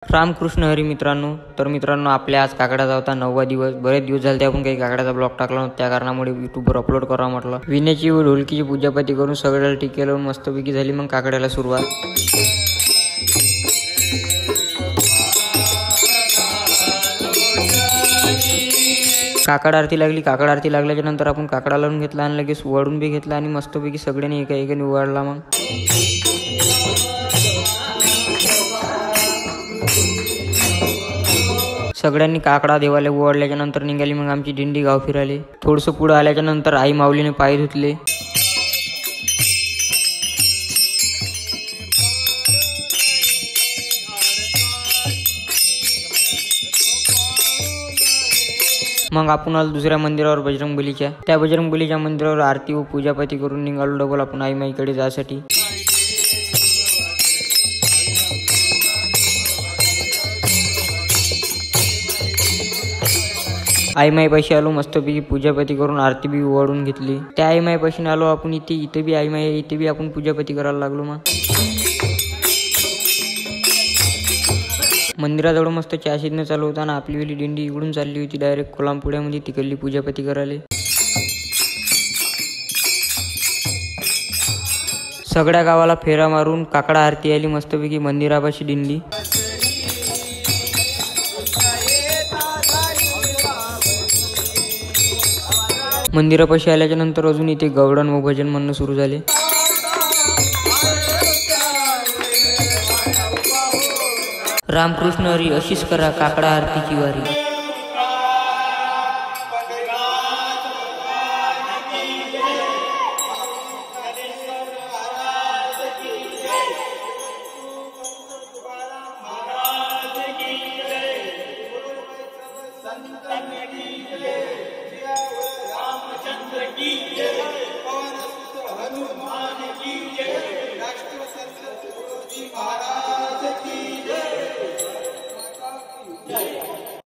रामकृष्ण हरी मित्रांनो. तर मित्रांनो, आपल्या आज काकडाचा होता 9वा दिवस. बरेच दिवस झाले आपण काही काकडाचा ब्लॉग टाकला नव्हता, त्या कारणामुळे युट्यूबवर अपलोड करा म्हटलं. विण्याची व ढोलकीची पूजापाती करून सगळ्याला टिके लावून मस्तपैकी झाली मग काकड्याला सुरुवात. काकड आरती लागली. काकड आरती लागल्याच्या नंतर आपण काकडा लावून घेतला आणि लगेच वळून बी घेतला आणि मस्तपैकी सगळ्यांनी एका एकाने उवाळला. मग सगळ्यांनी काकडा देवाला ओवाळल्याच्या नंतर निघाली मग आमची दिंडी गाव फिरायला. थोडंसं पुढं आल्याच्या नंतर आई माऊलीने पाय धुतले. मग आपण आलो दुसऱ्या मंदिरावर बजरंगबलीच्या. त्या बजरंगबलीच्या मंदिरावर आरती व पूजापाती करून निघालो डबल आपण आई माईकडे जायसाठी. आई माईपाशी आलो, मस्तपैकी पूजापाती करून आरती बी ओवाळून घेतली. त्या आई माईपाशी आलो आपण इथे बी आई माई, इथे बी आपण पूजापाती करायला लागलो. मग मंदिराजवळ मस्त चहा शिजणं चालू होताना आपली वेळी दिंडी इकडून चालली होती डायरेक्ट कोलामपुड्यामध्ये तिकडली पूजापाती करायला. सगळ्या गावाला फेरा मारून काकडा आरती आली मस्तपैकी मंदिरापाशी दिंडी. मंदिरापाशी आल्याच्या नंतर अजून इथे गवडण व भजन म्हणणं सुरू झाले. रामकृष्ण हरी, अशीच करा काकडा आरतीची वारी. रामचंद्र की